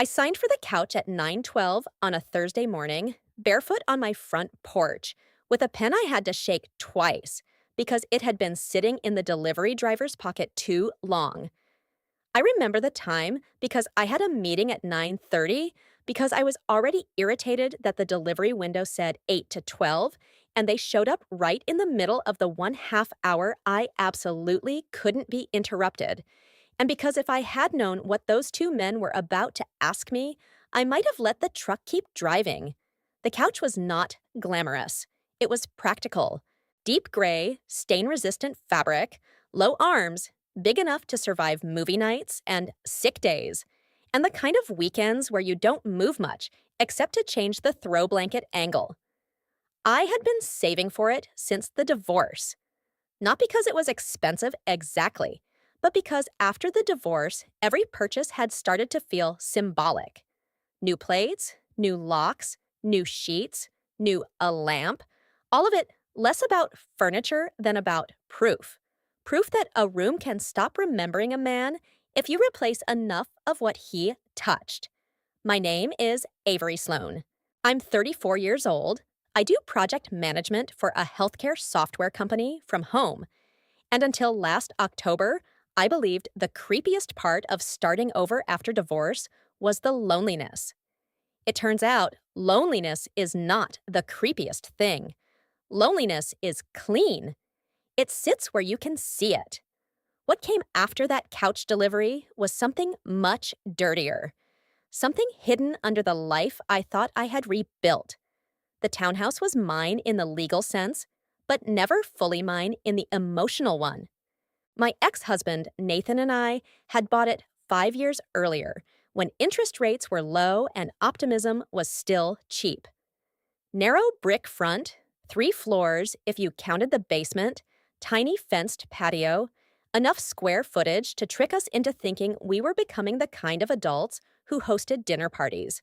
I signed for the couch at 9:12 on a Thursday morning, barefoot on my front porch, with a pen I had to shake twice because it had been sitting in the delivery driver's pocket too long. I remember the time because I had a meeting at 9:30 because I was already irritated that the delivery window said 8 to 12 and they showed up right in the middle of the 1/2 hour I absolutely couldn't be interrupted. And because if I had known what those two men were about to ask me, I might have let the truck keep driving. The couch was not glamorous. It was practical. Deep gray, stain resistant fabric, low arms, big enough to survive movie nights and sick days, and the kind of weekends where you don't move much except to change the throw blanket angle. I had been saving for it since the divorce. Not because it was expensive exactly, but because after the divorce, every purchase had started to feel symbolic. New plates, new locks, new sheets, new a lamp, all of it less about furniture than about proof. Proof that a room can stop remembering a man if you replace enough of what he touched. My name is Avery Sloan. I'm 34 years old. I do project management for a healthcare software company from home. And until last October, I believed the creepiest part of starting over after divorce was the loneliness. It turns out loneliness is not the creepiest thing. Loneliness is clean. It sits where you can see it. What came after that couch delivery was something much dirtier. Something hidden under the life I thought I had rebuilt. The townhouse was mine in the legal sense, but never fully mine in the emotional one. My ex-husband, Nathan, and I had bought it 5 years earlier, when interest rates were low and optimism was still cheap. Narrow brick front, 3 floors if you counted the basement, tiny fenced patio, enough square footage to trick us into thinking we were becoming the kind of adults who hosted dinner parties.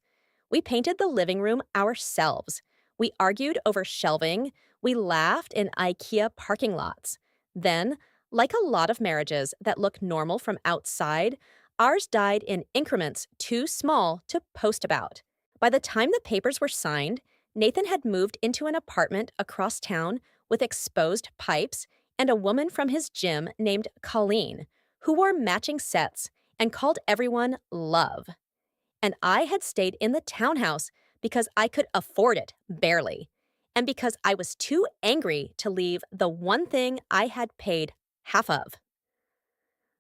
We painted the living room ourselves. We argued over shelving. We laughed in IKEA parking lots. Then, like a lot of marriages that look normal from outside, ours died in increments too small to post about. By the time the papers were signed, Nathan had moved into an apartment across town with exposed pipes and a woman from his gym named Colleen, who wore matching sets and called everyone Love. And I had stayed in the townhouse because I could afford it, barely, and because I was too angry to leave the one thing I had paid half of.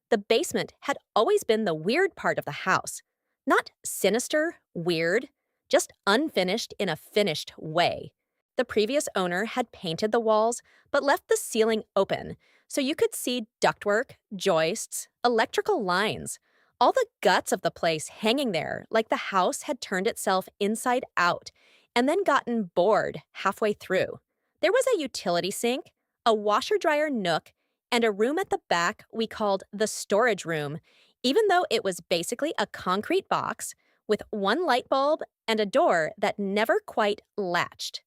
The basement had always been the weird part of the house. Not sinister, weird, just unfinished in a finished way. The previous owner had painted the walls, but left the ceiling open, so you could see ductwork, joists, electrical lines, all the guts of the place hanging there like the house had turned itself inside out and then gotten bored halfway through. There was a utility sink, a washer-dryer nook, and a room at the back we called the storage room, even though it was basically a concrete box with one light bulb and a door that never quite latched.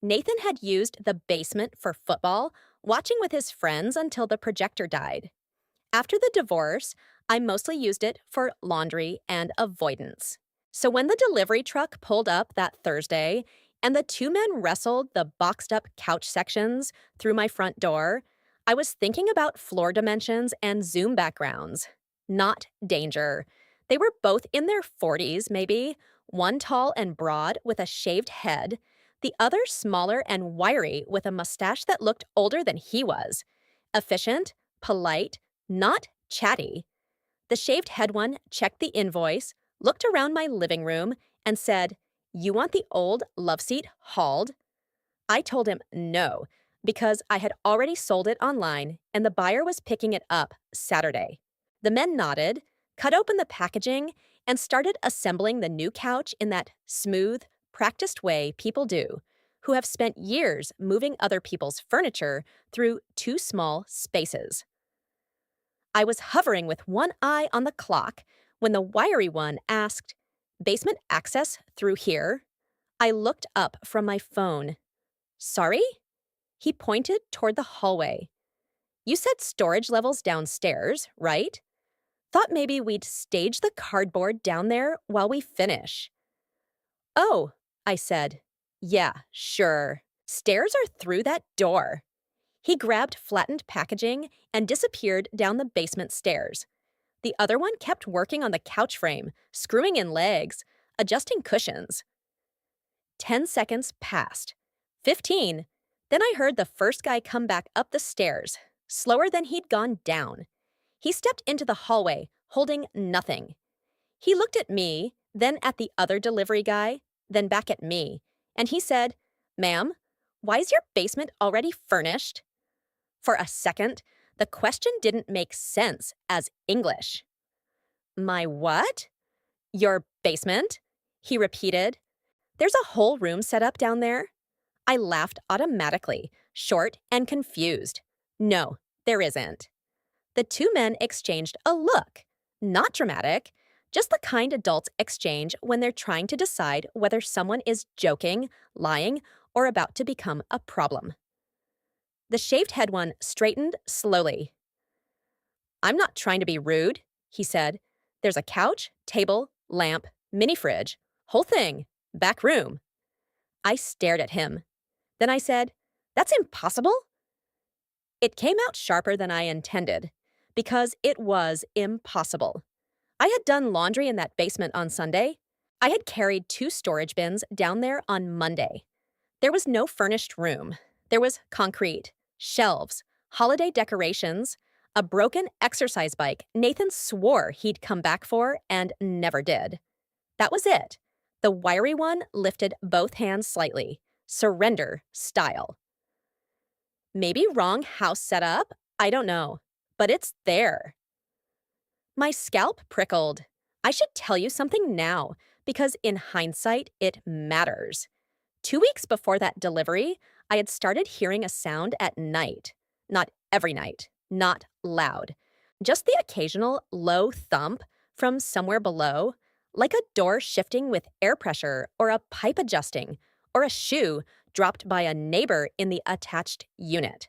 Nathan had used the basement for football, watching with his friends until the projector died. After the divorce, I mostly used it for laundry and avoidance. So when the delivery truck pulled up that Thursday and the two men wrestled the boxed up couch sections through my front door, I was thinking about floor dimensions and zoom backgrounds. Not danger. They were both in their 40s, maybe, one tall and broad with a shaved head, the other smaller and wiry with a mustache that looked older than he was. Efficient, polite, not chatty. The shaved head one checked the invoice, looked around my living room, and said, "You want the old love seat hauled?" I told him no, because I had already sold it online and the buyer was picking it up Saturday. The men nodded, cut open the packaging, and started assembling the new couch in that smooth, practiced way people do, who have spent years moving other people's furniture through too small spaces. I was hovering with one eye on the clock when the wiry one asked, "Basement access through here?" I looked up from my phone. "Sorry?" He pointed toward the hallway. "You said storage levels downstairs, right?" Thought maybe we'd stage the cardboard down there while we finish. Oh, I said. Yeah, sure. Stairs are through that door. He grabbed flattened packaging and disappeared down the basement stairs. The other one kept working on the couch frame, screwing in legs, adjusting cushions. 10 seconds passed. 15. Then I heard the first guy come back up the stairs, slower than he'd gone down. He stepped into the hallway, holding nothing. He looked at me, then at the other delivery guy, then back at me, and he said, "Ma'am, why is your basement already furnished?" For a second, the question didn't make sense as English. "My what?" "Your basement," he repeated. "There's a whole room set up down there." I laughed automatically, short and confused. "No, there isn't." The two men exchanged a look. Not dramatic, just the kind adults exchange when they're trying to decide whether someone is joking, lying, or about to become a problem. The shaved head one straightened slowly. "I'm not trying to be rude," he said. "There's a couch, table, lamp, mini fridge, whole thing, back room." I stared at him. Then I said, "That's impossible." It came out sharper than I intended, because it was impossible. I had done laundry in that basement on Sunday. I had carried 2 storage bins down there on Monday. There was no furnished room. There was concrete, shelves, holiday decorations, a broken exercise bike Nathan swore he'd come back for and never did. That was it. The wiry one lifted both hands slightly, surrender style. Maybe wrong house setup? I don't know. But it's there. My scalp prickled. I should tell you something now, because in hindsight, it matters. 2 weeks before that delivery, I had started hearing a sound at night. Not every night, not loud. Just the occasional low thump from somewhere below, like a door shifting with air pressure, or a pipe adjusting, or a shoe dropped by a neighbor in the attached unit.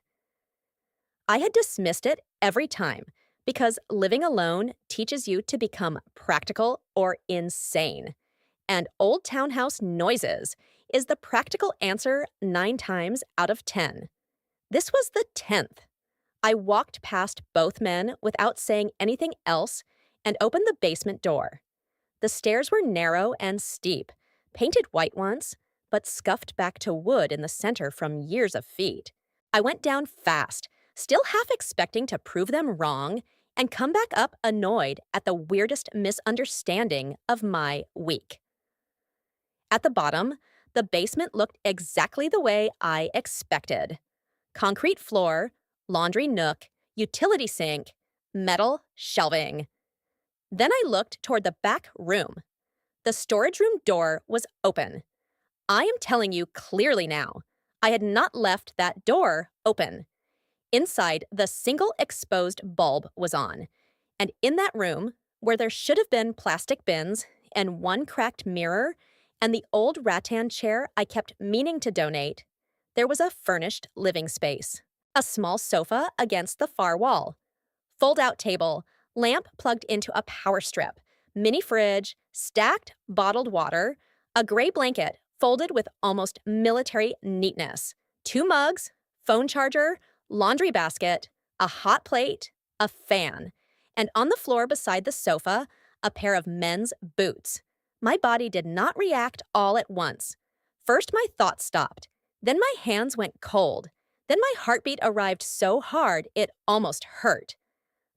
I had dismissed it every time because living alone teaches you to become practical or insane. And old townhouse noises is the practical answer 9 times out of 10. This was the 10th. I walked past both men without saying anything else and opened the basement door. The stairs were narrow and steep, painted white once, but scuffed back to wood in the center from years of feet. I went down fast, still half expecting to prove them wrong and come back up annoyed at the weirdest misunderstanding of my week. At the bottom, the basement looked exactly the way I expected. Concrete floor, laundry nook, utility sink, metal shelving. Then I looked toward the back room. The storage room door was open. I am telling you clearly now, I had not left that door open. Inside, the single exposed bulb was on. And in that room, where there should have been plastic bins and one cracked mirror and the old rattan chair I kept meaning to donate, there was a furnished living space. A small sofa against the far wall. Fold-out table, lamp plugged into a power strip, mini fridge, stacked bottled water, a gray blanket folded with almost military neatness, 2 mugs, phone charger, laundry basket, a hot plate, a fan, and on the floor beside the sofa, a pair of men's boots. My body did not react all at once. First, my thoughts stopped. Then my hands went cold. Then my heartbeat arrived so hard it almost hurt.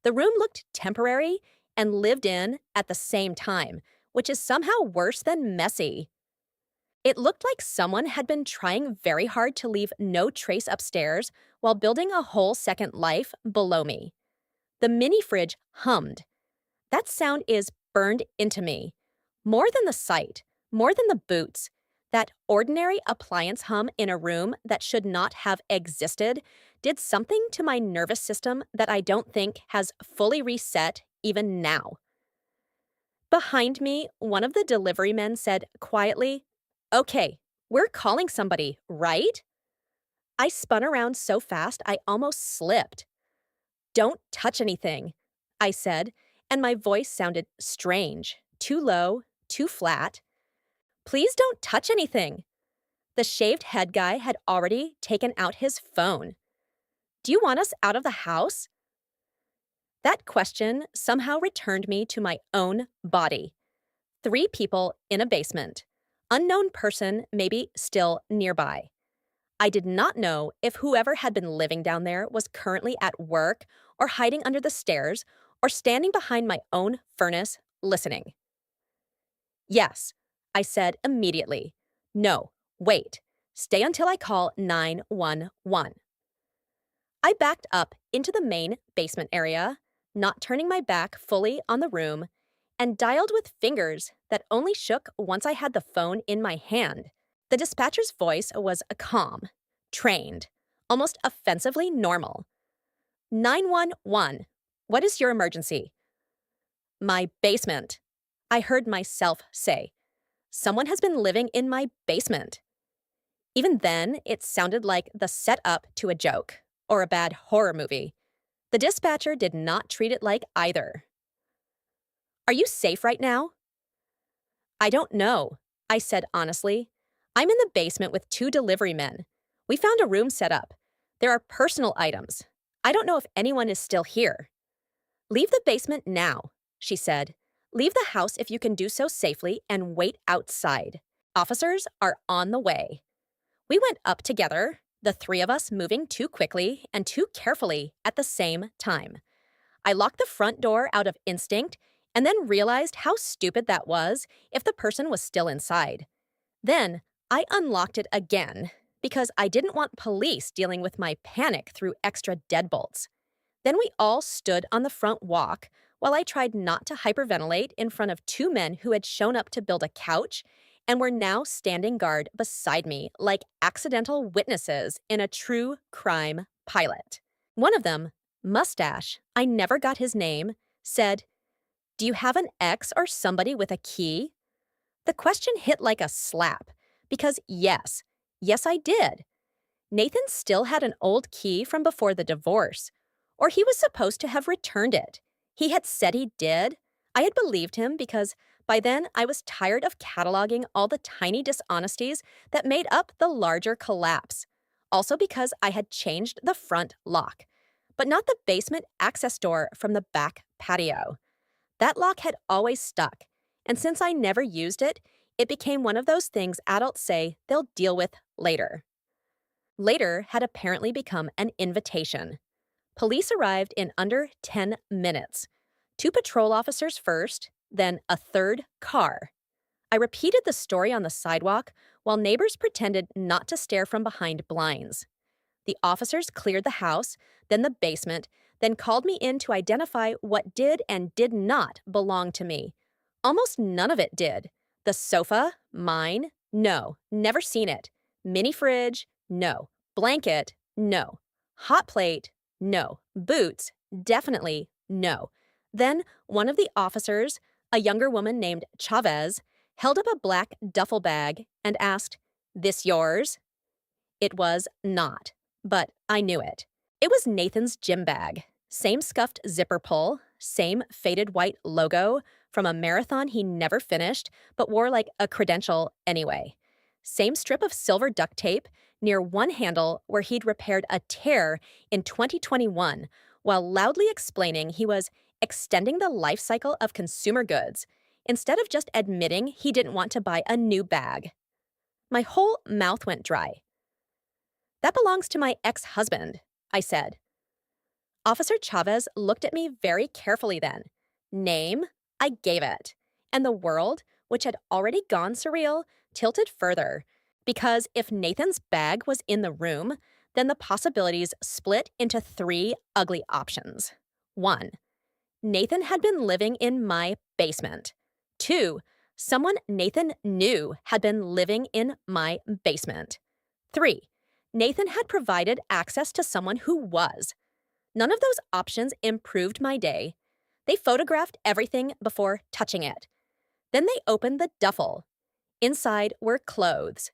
The room looked temporary and lived in at the same time, which is somehow worse than messy. It looked like someone had been trying very hard to leave no trace upstairs while building a whole second life below me. The mini fridge hummed. That sound is burned into me. More than the sight, more than the boots. That ordinary appliance hum in a room that should not have existed did something to my nervous system that I don't think has fully reset even now. Behind me, one of the delivery men said quietly, "Okay, we're calling somebody, right?" I spun around so fast I almost slipped. "Don't touch anything," I said, and my voice sounded strange, too low, too flat. Please don't touch anything. The shaved head guy had already taken out his phone. Do you want us out of the house? That question somehow returned me to my own body. 3 people in a basement. Unknown person maybe still nearby. I did not know if whoever had been living down there was currently at work or hiding under the stairs or standing behind my own furnace listening. Yes, I said immediately. No, wait. Stay until I call 911. I backed up into the main basement area, not turning my back fully on the room, and dialed with fingers that only shook once I had the phone in my hand. The dispatcher's voice was calm, trained, almost offensively normal. 911. What is your emergency? My basement. I heard myself say. Someone has been living in my basement. Even then, it sounded like the setup to a joke or a bad horror movie. The dispatcher did not treat it like either. Are you safe right now? I don't know, I said honestly. I'm in the basement with 2 delivery men. We found a room set up. There are personal items. I don't know if anyone is still here. Leave the basement now, she said. Leave the house if you can do so safely and wait outside. Officers are on the way. We went up together, the 3 of us moving too quickly and too carefully at the same time. I locked the front door out of instinct and then realized how stupid that was if the person was still inside. Then I unlocked it again because I didn't want police dealing with my panic through extra deadbolts. Then we all stood on the front walk while I tried not to hyperventilate in front of 2 men who had shown up to build a couch and were now standing guard beside me like accidental witnesses in a true crime pilot. One of them, Mustache, I never got his name, said, "Do you have an ex or somebody with a key?" The question hit like a slap, because yes I did. Nathan still had an old key from before the divorce, or he was supposed to have returned it. He had said he did. I had believed him because by then I was tired of cataloging all the tiny dishonesties that made up the larger collapse. Also because I had changed the front lock, but not the basement access door from the back patio. That lock had always stuck, and since I never used it, it became one of those things adults say they'll deal with later. Later had apparently become an invitation. Police arrived in under 10 minutes. 2 patrol officers first, then a 3rd car. I repeated the story on the sidewalk while neighbors pretended not to stare from behind blinds. The officers cleared the house, then the basement, then called me in to identify what did and did not belong to me. Almost none of it did. The sofa, mine, no, never seen it. Mini fridge, no. Blanket, no. Hot plate, no. Boots, definitely no. Then one of the officers, a younger woman named Chavez, held up a black duffel bag and asked, "This yours?" It was not, but I knew it. It was Nathan's gym bag. Same scuffed zipper pull, same faded white logo from a marathon he never finished but wore like a credential anyway. Same strip of silver duct tape near one handle where he'd repaired a tear in 2021 while loudly explaining he was extending the life cycle of consumer goods instead of just admitting he didn't want to buy a new bag. My whole mouth went dry. "That belongs to my ex-husband," I said. Officer Chavez looked at me very carefully then. Name, I gave it. And the world, which had already gone surreal, tilted further. Because if Nathan's bag was in the room, then the possibilities split into 3 ugly options. 1. Nathan had been living in my basement. 2. Someone Nathan knew had been living in my basement. 3. Nathan had provided access to someone who was. None of those options improved my day. They photographed everything before touching it. Then they opened the duffel. Inside were clothes.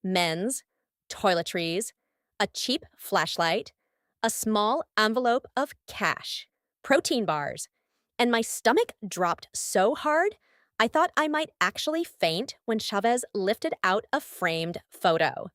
Men's, toiletries, a cheap flashlight, a small envelope of cash, protein bars, and my stomach dropped so hard, I thought I might actually faint when Chavez lifted out a framed photo.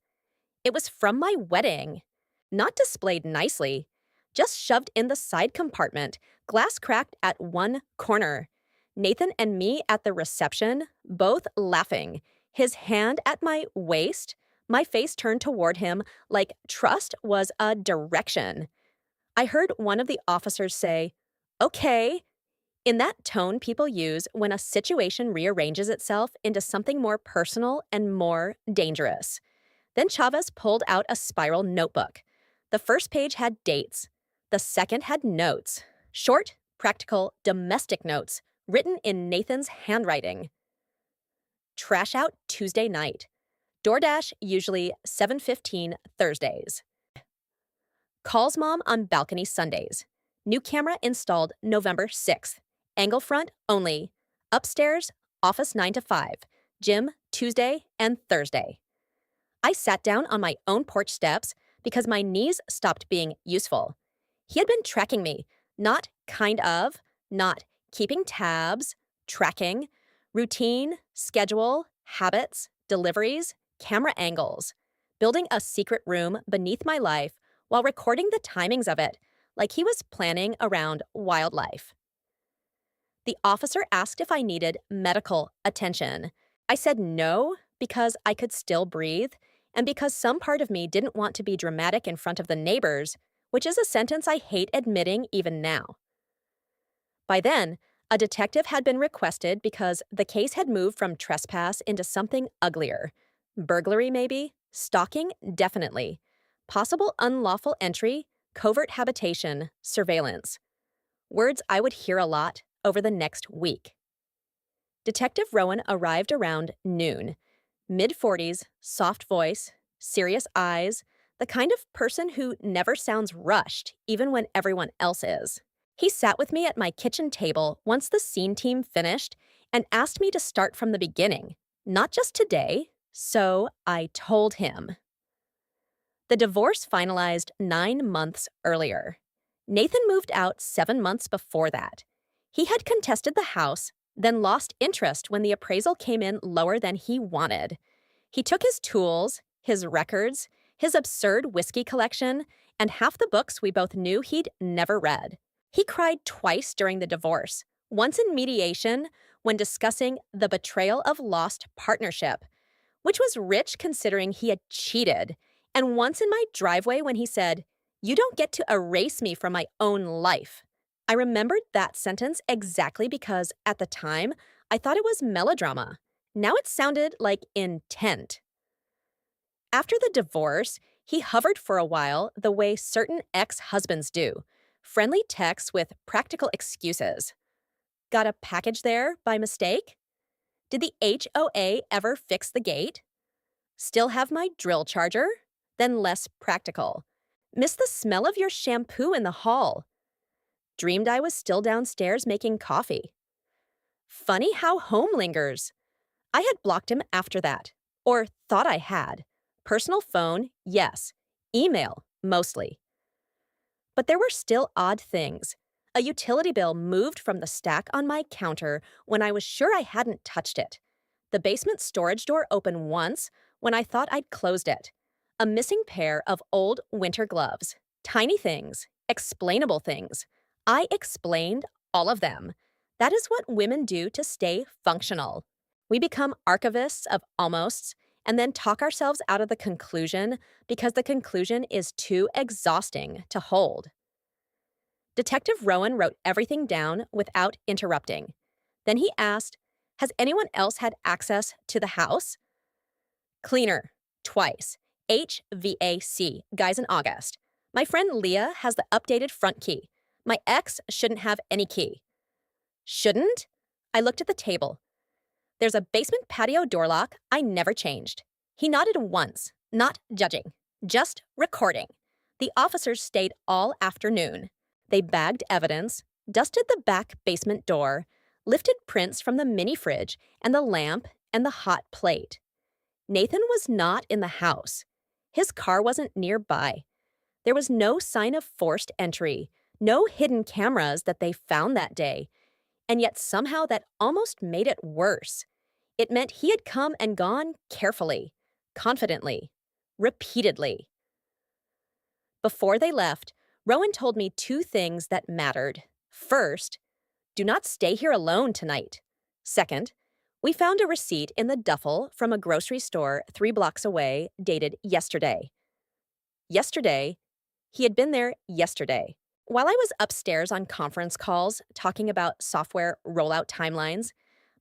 It was from my wedding. Not displayed nicely, just shoved in the side compartment, glass cracked at one corner. Nathan and me at the reception, both laughing, his hand at my waist, my face turned toward him like trust was a direction. I heard one of the officers say, "Okay," in that tone people use when a situation rearranges itself into something more personal and more dangerous. Then Chavez pulled out a spiral notebook. The first page had dates. The second had notes. Short, practical, domestic notes written in Nathan's handwriting. Trash out Tuesday night. DoorDash usually 7:15 Thursdays. Calls mom on balcony Sundays. New camera installed November 6th. Angle front only. Upstairs, office 9 to 5. Gym Tuesday and Thursday. I sat down on my own porch steps because my knees stopped being useful. He had been tracking me, not kind of, not keeping tabs, tracking, routine, schedule, habits, deliveries, camera angles, building a secret room beneath my life while recording the timings of it, like he was planning around wildlife. The officer asked if I needed medical attention. I said no because I could still breathe and because some part of me didn't want to be dramatic in front of the neighbors, which is a sentence I hate admitting even now. By then, a detective had been requested because the case had moved from trespass into something uglier. Burglary, maybe? Stalking, definitely. Possible unlawful entry, covert habitation, surveillance. Words I would hear a lot over the next week. Detective Rowan arrived around noon. Mid-40s, soft voice, serious eyes, the kind of person who never sounds rushed, even when everyone else is. He sat with me at my kitchen table once the scene team finished and asked me to start from the beginning, not just today, so I told him. The divorce finalized 9 months earlier. Nathan moved out 7 months before that. He had contested the house, then lost interest when the appraisal came in lower than he wanted. He took his tools, his records, his absurd whiskey collection, and half the books we both knew he'd never read. He cried twice during the divorce, once in mediation when discussing the betrayal of lost partnership, which was rich considering he had cheated, and once in my driveway when he said, "You don't get to erase me from my own life." I remembered that sentence exactly because, at the time, I thought it was melodrama. Now it sounded like intent. After the divorce, he hovered for a while the way certain ex-husbands do. Friendly texts with practical excuses. Got a package there by mistake? Did the HOA ever fix the gate? Still have my drill charger? Then less practical. Miss the smell of your shampoo in the hall. Dreamed I was still downstairs making coffee. Funny how home lingers. I had blocked him after that, or thought I had. Personal phone, yes. Email, mostly. But there were still odd things. A utility bill moved from the stack on my counter when I was sure I hadn't touched it. The basement storage door opened once when I thought I'd closed it. A missing pair of old winter gloves. Tiny things, explainable things. I explained all of them. That is what women do to stay functional. We become archivists of almosts and then talk ourselves out of the conclusion because the conclusion is too exhausting to hold. Detective Rowan wrote everything down without interrupting. Then he asked, "Has anyone else had access to the house?" Cleaner, twice. HVAC, guys in August. My friend Leah has the updated front key. My ex shouldn't have any key. Shouldn't? I looked at the table. There's a basement patio door lock I never changed. He nodded once, not judging, just recording. The officers stayed all afternoon. They bagged evidence, dusted the back basement door, lifted prints from the mini fridge and the lamp and the hot plate. Nathan was not in the house. His car wasn't nearby. There was no sign of forced entry, no hidden cameras that they found that day. And yet somehow that almost made it worse. It meant he had come and gone carefully, confidently, repeatedly. Before they left, Rowan told me two things that mattered. First, do not stay here alone tonight. Second, we found a receipt in the duffel from a grocery store 3 blocks away, dated yesterday. Yesterday, he had been there yesterday. While I was upstairs on conference calls talking about software rollout timelines,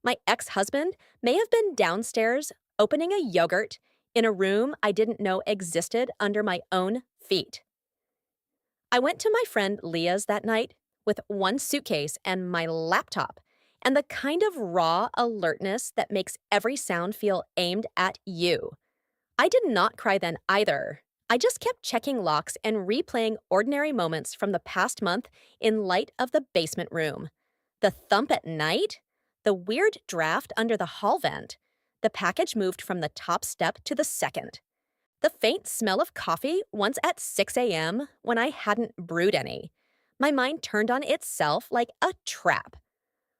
my ex husband may have been downstairs opening a yogurt in a room I didn't know existed under my own feet. I went to my friend Leah's that night with one suitcase and my laptop, and the kind of raw alertness that makes every sound feel aimed at you. I did not cry then either. I just kept checking locks and replaying ordinary moments from the past month in light of the basement room. The thump at night, the weird draft under the hall vent, the package moved from the top step to the second. The faint smell of coffee once at 6 a.m. when I hadn't brewed any. My mind turned on itself like a trap.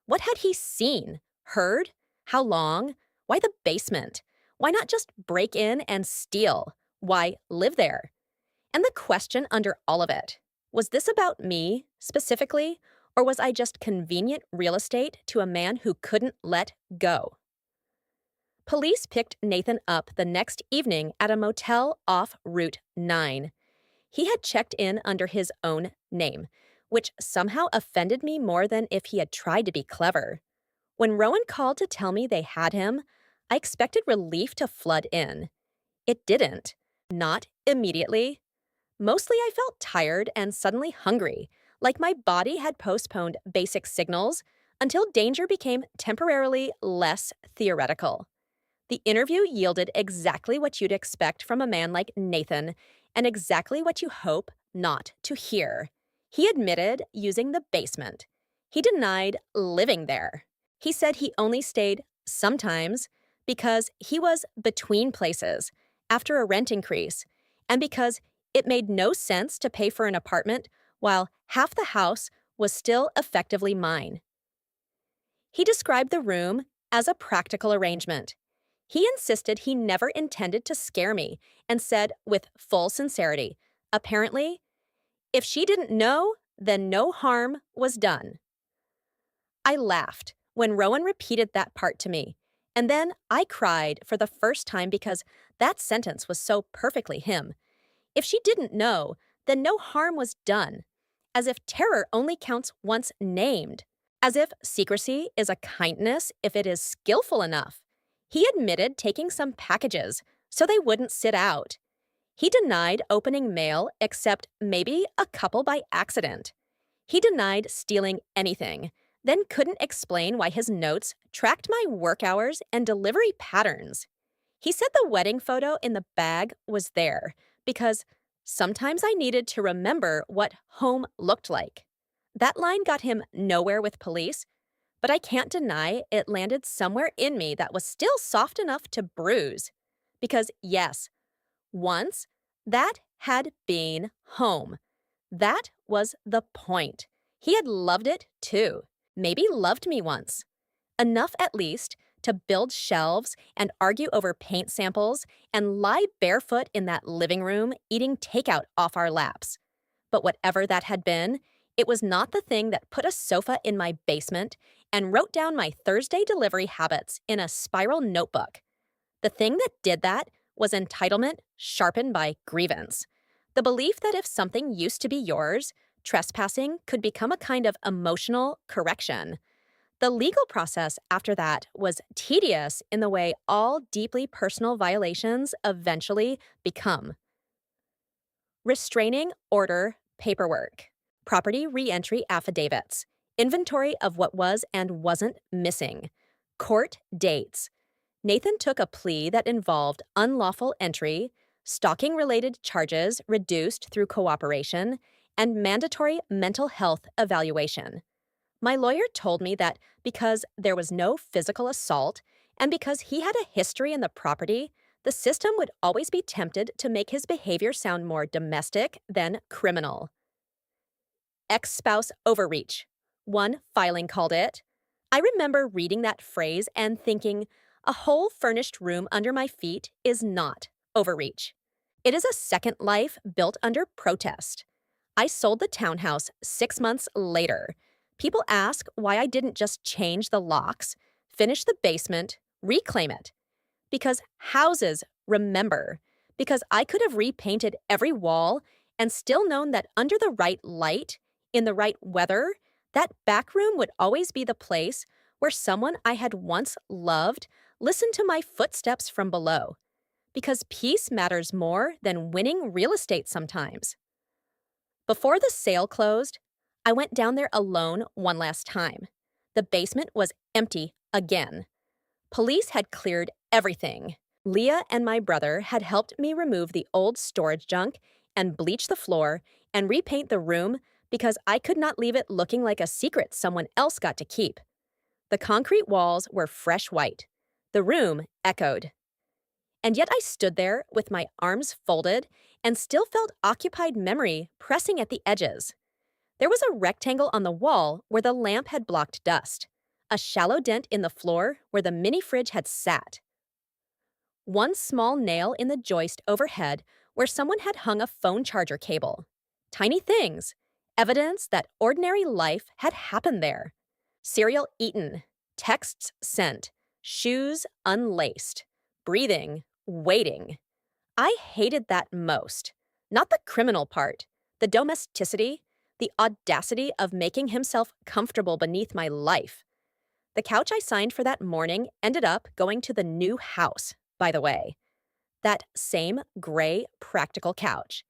What had he seen? Heard? How long? Why the basement? Why not just break in and steal? Why live there? And the question under all of it, was this about me, specifically, or was I just convenient real estate to a man who couldn't let go? Police picked Nathan up the next evening at a motel off Route 9. He had checked in under his own name, which somehow offended me more than if he had tried to be clever. When Rowan called to tell me they had him, I expected relief to flood in. It didn't. Not immediately. Mostly I felt tired and suddenly hungry, like my body had postponed basic signals until danger became temporarily less theoretical. The interview yielded exactly what you'd expect from a man like Nathan, and exactly what you hope not to hear. He admitted using the basement. He denied living there. He said he only stayed sometimes because he was between places after a rent increase, and because it made no sense to pay for an apartment while half the house was still effectively mine. He described the room as a practical arrangement. He insisted he never intended to scare me and said with full sincerity, apparently, if she didn't know, then no harm was done. I laughed when Rowan repeated that part to me, and then I cried for the first time because that sentence was so perfectly him. If she didn't know, then no harm was done, as if terror only counts once named, as if secrecy is a kindness if it is skillful enough. He admitted taking some packages so they wouldn't sit out. He denied opening mail except maybe a couple by accident. He denied stealing anything, then couldn't explain why his notes tracked my work hours and delivery patterns. He said the wedding photo in the bag was there because sometimes I needed to remember what home looked like. That line got him nowhere with police, but I can't deny it landed somewhere in me that was still soft enough to bruise. Because yes, once, that had been home. That was the point. He had loved it too. Maybe loved me once. Enough at least to build shelves and argue over paint samples and lie barefoot in that living room eating takeout off our laps. But whatever that had been, it was not the thing that put a sofa in my basement and wrote down my Thursday delivery habits in a spiral notebook. The thing that did that was entitlement sharpened by grievance. The belief that if something used to be yours, trespassing could become a kind of emotional correction. The legal process after that was tedious in the way all deeply personal violations eventually become. Restraining order paperwork, property reentry affidavits, inventory of what was and wasn't missing, court dates. Nathan took a plea that involved unlawful entry, stalking-related charges reduced through cooperation, and mandatory mental health evaluation. My lawyer told me that because there was no physical assault and because he had a history in the property, the system would always be tempted to make his behavior sound more domestic than criminal. Ex-spouse overreach. One filing called it I remember reading that phrase and thinking, a whole furnished room under my feet is not overreach. It is a second life built under protest. I sold the townhouse 6 months later. People ask why I didn't just change the locks, finish the basement, reclaim it. Because houses remember. Because I could have repainted every wall and still known that under the right light, in the right weather, that back room would always be the place where someone I had once loved listened to my footsteps from below. Because peace matters more than winning real estate sometimes. Before the sale closed, I went down there alone one last time. The basement was empty again. Police had cleared everything. Leah and my brother had helped me remove the old storage junk and bleach the floor and repaint the room because I could not leave it looking like a secret someone else got to keep. The concrete walls were fresh white. The room echoed. And yet I stood there with my arms folded and still felt occupied memory pressing at the edges. There was a rectangle on the wall where the lamp had blocked dust, a shallow dent in the floor where the mini fridge had sat, one small nail in the joist overhead where someone had hung a phone charger cable. Tiny things, evidence that ordinary life had happened there. Cereal eaten, texts sent, shoes unlaced, breathing, waiting. I hated that most. Not the criminal part, the domesticity, the audacity of making himself comfortable beneath my life. The couch I signed for that morning ended up going to the new house, by the way. That same gray, practical couch.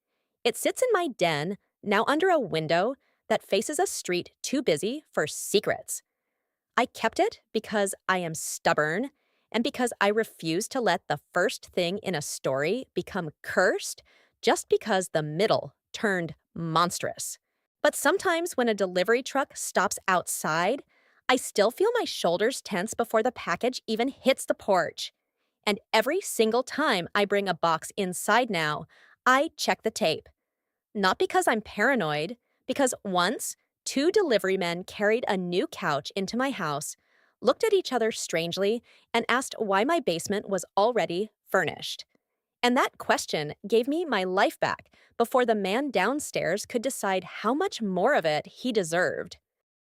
It sits in my den, now under a window that faces a street too busy for secrets. I kept it because I am stubborn and because I refuse to let the first thing in a story become cursed just because the middle turned monstrous. But sometimes when a delivery truck stops outside, I still feel my shoulders tense before the package even hits the porch. And every single time I bring a box inside now, I check the tape. Not because I'm paranoid, because once, two delivery men carried a new couch into my house, looked at each other strangely, and asked why my basement was already furnished. And that question gave me my life back before the man downstairs could decide how much more of it he deserved.